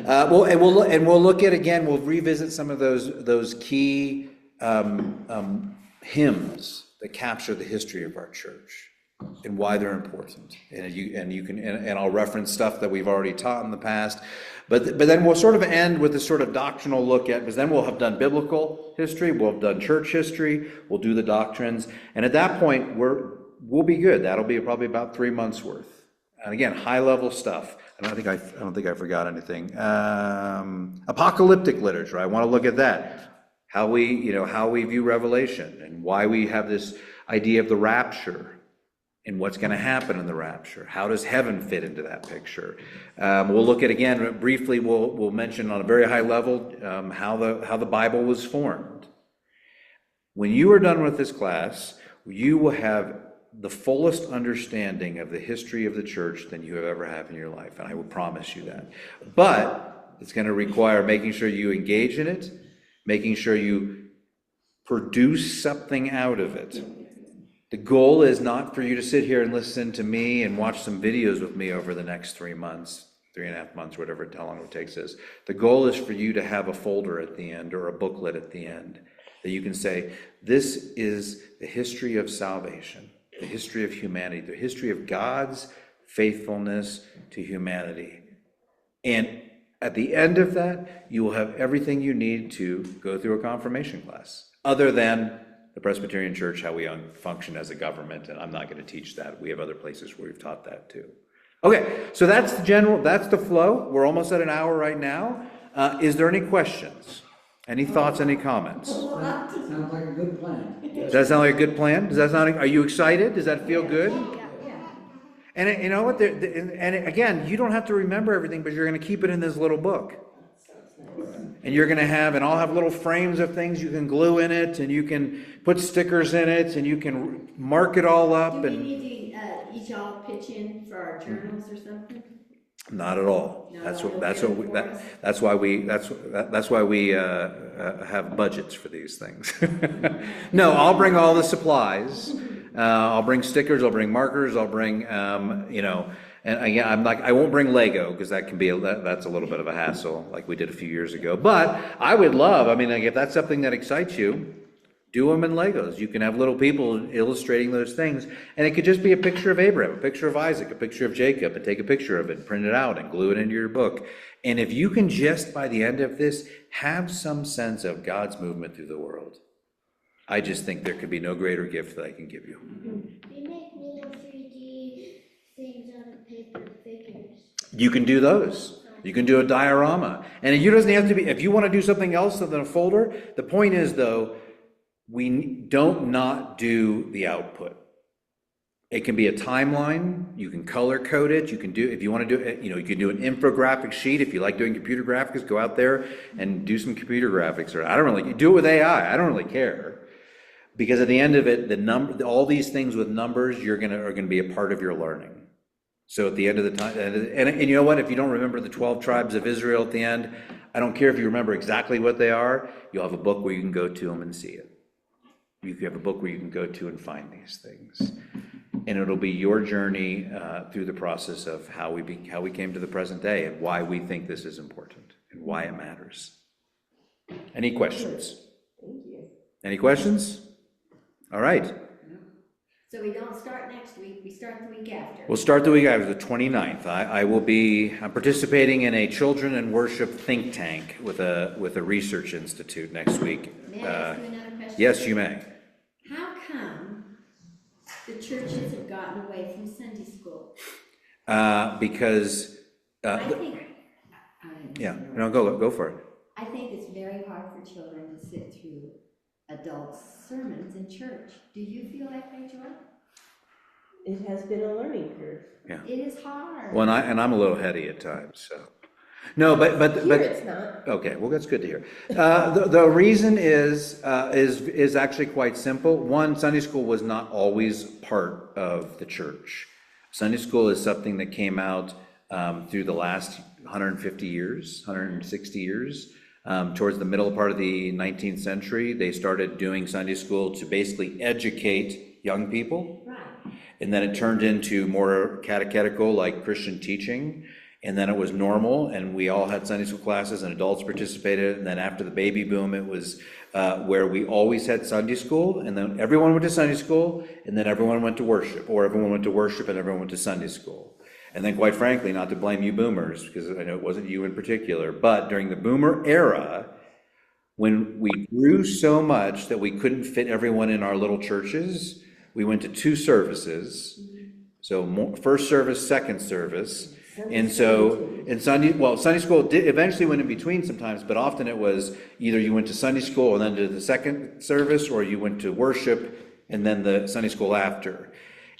We'll look at, again, we'll revisit some of those key hymns that capture the history of our church and why they're important. And I'll reference stuff that we've already taught in the past. But then we'll sort of end with this sort of doctrinal look at, because then we'll have done biblical history, we'll have done church history, we'll do the doctrines, and at that point we'll be good. That'll be probably about 3 months worth. And again, high level stuff. I don't think I forgot anything. Apocalyptic literature. I want to look at that. How we view Revelation and why we have this idea of the rapture and what's going to happen in the rapture. How does heaven fit into that picture? We'll look at, again, briefly, we'll mention on a very high level how the Bible was formed. When you are done with this class, you will have the fullest understanding of the history of the church than you have ever had in your life, and I will promise you that. But it's going to require making sure you engage in it, making sure you produce something out of it. The goal is not for you to sit here and listen to me and watch some videos with me over the next 3 months, 3.5 months, whatever, how long it takes us. The goal is for you to have a folder at the end or a booklet at the end that you can say, this is the history of salvation, the history of humanity, the history of God's faithfulness to humanity. And at the end of that, you will have everything you need to go through a confirmation class, other than the Presbyterian Church, how we function as a government, and I'm not going to teach that. We have other places where we've taught that too. Okay, so that's the flow. We're almost at an hour right now. Is there any questions? Any thoughts, any comments? Sounds like a good plan. Does that sound like a good plan? Are you excited? Does that feel good? Yeah. And you know what? And again, you don't have to remember everything, but you're going to keep it in this little book. And you're going to and I'll have little frames of things you can glue in it, and you can put stickers in it, and you can mark it all up. Do we need to each all pitch in for our journals or something? Not at all. No, That's why we have budgets for these things. No, I'll bring all the supplies. I'll bring stickers. I'll bring markers. I'll bring And again, I won't bring Lego, because that can be, that's a little bit of a hassle, like we did a few years ago. But I would love, I mean, like, if that's something that excites you, do them in Legos. You can have little people illustrating those things, and it could just be a picture of Abraham, a picture of Isaac, a picture of Jacob, and take a picture of it, print it out, and glue it into your book. And if you can just, by the end of this, have some sense of God's movement through the world, I just think there could be no greater gift that I can give you. They make little 3D things out of paper figures. You can do those. You can do a diorama. And it doesn't have to be, if you want to do something else than a folder, the point is, though, we don't not do the output. It can be a timeline. You can color code it. You can do, if you want to do it, you can do an infographic sheet. If you like doing computer graphics, go out there and do some computer graphics. Or I don't really, do it with AI. I don't really care. Because at the end of it, all these things with numbers, are gonna be a part of your learning. So at the end of the time, and you know what? If you don't remember the 12 tribes of Israel at the end, I don't care if you remember exactly what they are. You'll have a book where you can go to them and see it. You have a book where you can go to and find these things, and it'll be your journey through the process of how we came to the present day, and why we think this is important and why it matters. Any questions? Thank you. Any questions? All right. So we don't start next week, we start the week after. We'll start the week after, the 29th. I'm participating in a children and worship think tank with a research institute next week. May I ask you another question? Yes, you may. How come the churches have gotten away from Sunday school? Because, I think, yeah, no, go for it. I think it's very hard for children to sit through adult sermons in church. Do you feel that way, Joy? It has been a learning curve. Yeah. It is hard. Well, and I'm a little heady at times, so. No, but Here it's not. okay, well, that's good to hear. The reason is actually quite simple. One, Sunday school was not always part of the church. Sunday school is something that came out through the last 150 years, 160 years. Towards the middle part of the 19th century, they started doing Sunday school to basically educate young people. Right. And then it turned into more catechetical, like Christian teaching. And then it was normal, and we all had Sunday school classes, and adults participated. And then after the baby boom, it was where we always had Sunday school, and then everyone went to Sunday school, and then everyone went to worship, or everyone went to worship and everyone went to Sunday school. And then, quite frankly, not to blame you boomers, because I know it wasn't you in particular, but during the boomer era, when we grew so much that we couldn't fit everyone in our little churches, we went to 2 services. So first service, second service. And so in Sunday school eventually went in between sometimes, but often it was either you went to Sunday school and then to the second service, or you went to worship and then the Sunday school after.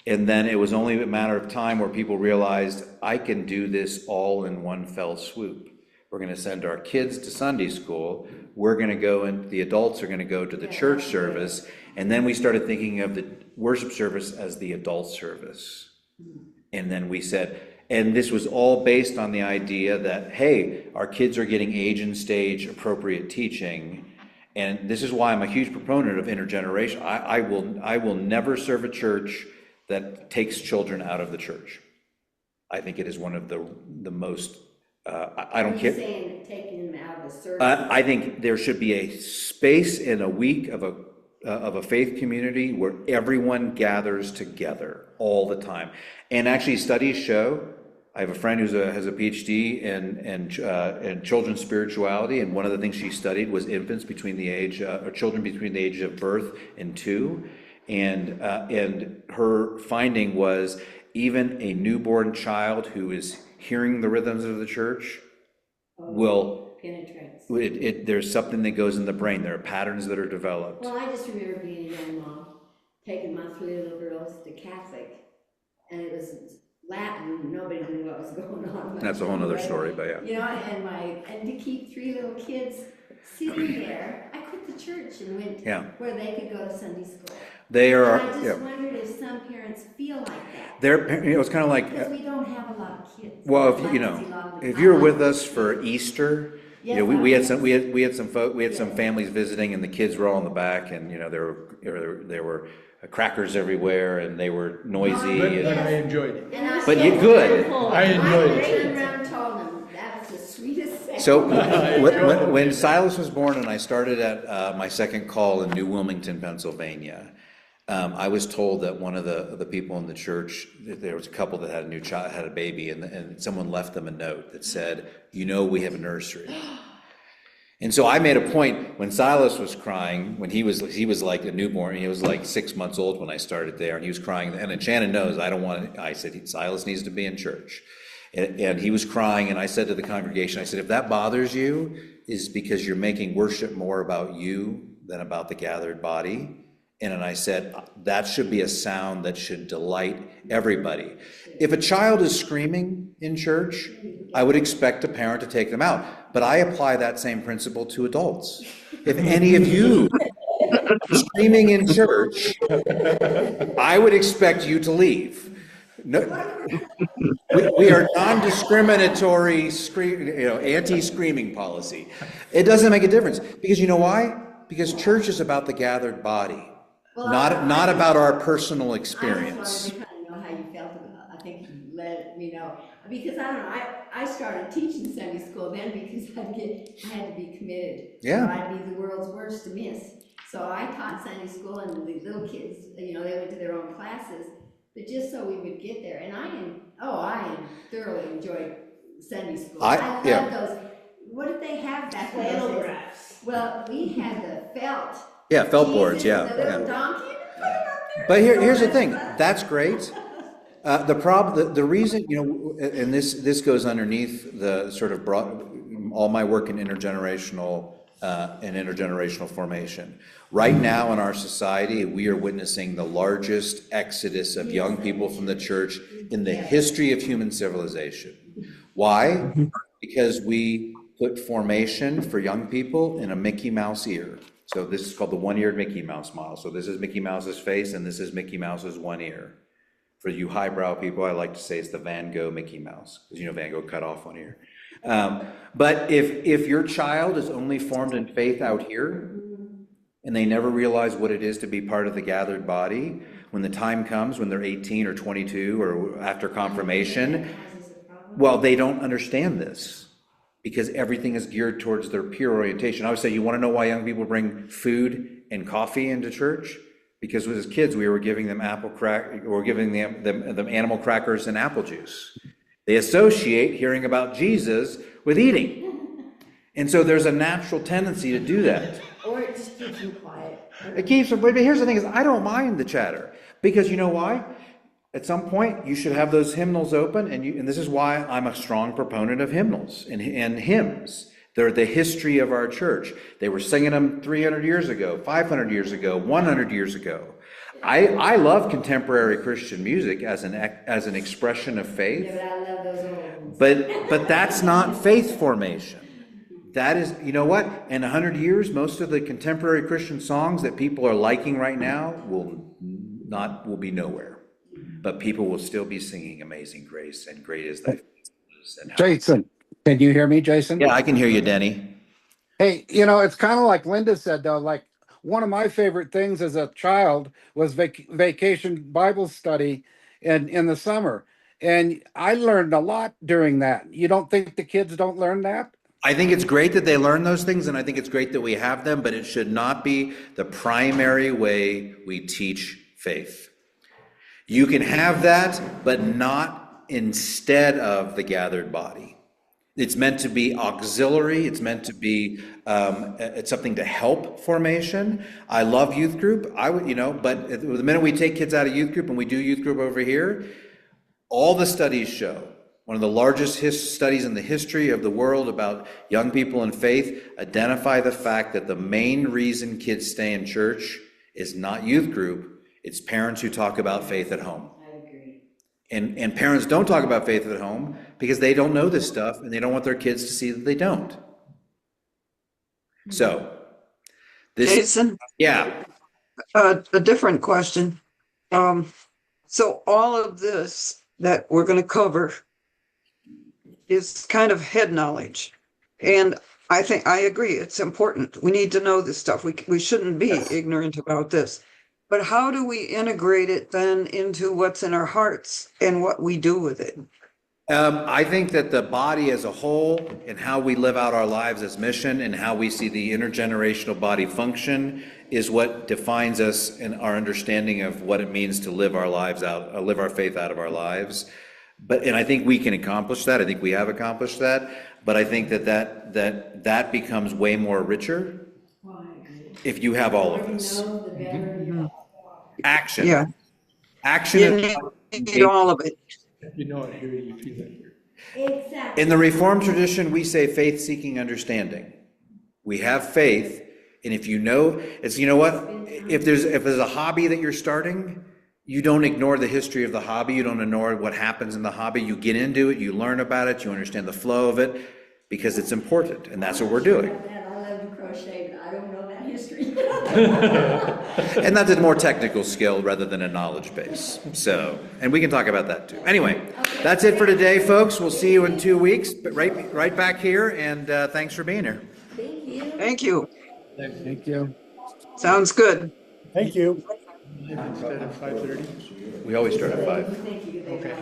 And then it was only a matter of time where people realized, I can do this all in one fell swoop. We're going to send our kids to Sunday school. We're going to go, and the adults are going to go to the church service. And then we started thinking of the worship service as the adult service. And then we said, and this was all based on the idea that, hey, our kids are getting age and stage appropriate teaching. And this is why I'm a huge proponent of intergeneration. I will never serve a church that takes children out of the church. I think it is one of the most, I don't care. Are you saying taking them out of the service? I think there should be a space in a week of a faith community where everyone gathers together all the time. And actually studies show, I have a friend who has a PhD in children's spirituality, and one of the things she studied was infants between the age, or children between the age of birth and 2. And her finding was even a newborn child who is hearing the rhythms of the church will Penetrates. there's something that goes in the brain. There are patterns that are developed. Well, I just remember being a young mom, taking my 3 little girls to Catholic, and it was Latin, nobody knew what was going on. That's a whole nother story, but yeah. You know, and to keep 3 little kids sitting there, I quit the church and went where they could go to Sunday school. They are, and I just wondered if some parents feel like that. It's kind of like, because we don't have a lot of kids. well, if you're with us for Easter, we had some families visiting, and the kids were all in the back, and there were crackers everywhere, and they were noisy. But I enjoyed it. And I But said- you good. I enjoyed I it. turned around and told them, that was the sweetest thing. So when Silas was born and I started at my second call in New Wilmington, Pennsylvania, I was told that one of the people in the church, there was a couple that had a new child, had a baby, and someone left them a note that said, we have a nursery. And so I made a point when Silas was crying, when he was like a newborn, he was like 6 months old when I started there, and he was crying, and Shannon knows, I said, Silas needs to be in church. And he was crying, and I said to the congregation, I said, if that bothers you, is because you're making worship more about you than about the gathered body. And then I said, that should be a sound that should delight everybody. If a child is screaming in church, I would expect a parent to take them out. But I apply that same principle to adults. If any of you are screaming in church, I would expect you to leave. No, we are non-discriminatory, anti-screaming policy. It doesn't make a difference. Because you know why? Because church is about the gathered body. Not about our personal experience. I just wanted to kind of know how you felt about it. I think you let me know. Because I don't know, I started teaching Sunday school then because I had to be committed. Yeah. Or I'd be the world's worst to miss. So I taught Sunday school, and the little kids, they went to their own classes, but just so we would get there. And I thoroughly enjoyed Sunday school. I love those. What did they have back then? Flannel graphs. Well, we had the felt. Yeah, felt boards, Jesus, yeah. The little Yeah. donkey, and put it up there. But here's the thing, that's great. The reason, and this goes underneath the sort of all my work in intergenerational formation. Right now in our society, we are witnessing the largest exodus of young people from the church in the history of human civilization. Why? Because we put formation for young people in a Mickey Mouse ear. So this is called the one-eared Mickey Mouse model. So this is Mickey Mouse's face, and this is Mickey Mouse's one ear. For you highbrow people, I like to say it's the Van Gogh Mickey Mouse, because Van Gogh cut off one ear. But if your child is only formed in faith out here, and they never realize what it is to be part of the gathered body, when the time comes, when they're 18 or 22 or after confirmation, well, they don't understand this. Because everything is geared towards their peer orientation. I would say, you want to know why young people bring food and coffee into church? Because as kids, we were giving them them animal crackers and apple juice. They associate hearing about Jesus with eating. And so there's a natural tendency to do that. Or it just keeps you quiet. It keeps, but here's the thing is, I don't mind the chatter. Because you know why? At some point, you should have those hymnals open, and this is why I'm a strong proponent of hymnals and hymns. They're the history of our church. They were singing them 300 years ago, 500 years ago, 100 years ago. I love contemporary Christian music as an expression of faith. Yeah, but I love those old ones. But that's not faith formation. That is, you know what? In 100 years, most of the contemporary Christian songs that people are liking right now will be nowhere. But people will still be singing Amazing Grace and Great is Thy Faithfulness. Jason, can you hear me, Jason? Yeah, I can hear you, Denny. Hey, it's kind of like Linda said, though, like one of my favorite things as a child was vacation Bible study in the summer. And I learned a lot during that. You don't think the kids don't learn that? I think it's great that they learn those things, and I think it's great that we have them, but it should not be the primary way we teach faith. You can have that, but not instead of the gathered body. It's meant to be auxiliary. It's meant to be it's something to help formation. I love youth group. But the minute we take kids out of youth group and we do youth group over here, all the studies show, one of the largest studies in the history of the world about young people in faith, identify the fact that the main reason kids stay in church is not youth group. It's parents who talk about faith at home. I agree. And parents don't talk about faith at home because they don't know this stuff and they don't want their kids to see that they don't. So, Jason? Yeah. A different question. So all of this that we're going to cover is kind of head knowledge. And I think I agree. It's important. We need to know this stuff. We shouldn't be ignorant about this. But how do we integrate it then into what's in our hearts and what we do with it? I think that the body as a whole and how we live out our lives as mission and how we see the intergenerational body function is what defines us and our understanding of what it means to live our lives out, live our faith out of our lives. And I think we can accomplish that. I think we have accomplished that. But I think that becomes way more richer if you have all of this. Action. Yeah, Action you is need all of it. If you know it here, you feel it here. Exactly. in the Reformed tradition, we say faith seeking understanding. We have faith, and if you know, it's, you know what? If there's a hobby that you're starting, you don't ignore the history of the hobby, you don't ignore what happens in the hobby, you get into it, you learn about it, you understand the flow of it, because it's important, and that's what we're doing. I love to crochet, but I don't know that history. And that's a more technical skill rather than a knowledge base. So, and we can talk about that too. Anyway, that's it for today, folks. We'll see you in 2 weeks, but right back here, and thanks for being here. Thank you. Thank you. Thank you. Sounds good. Thank you. Instead of 5:30. We always start at 5. Thank you. Okay.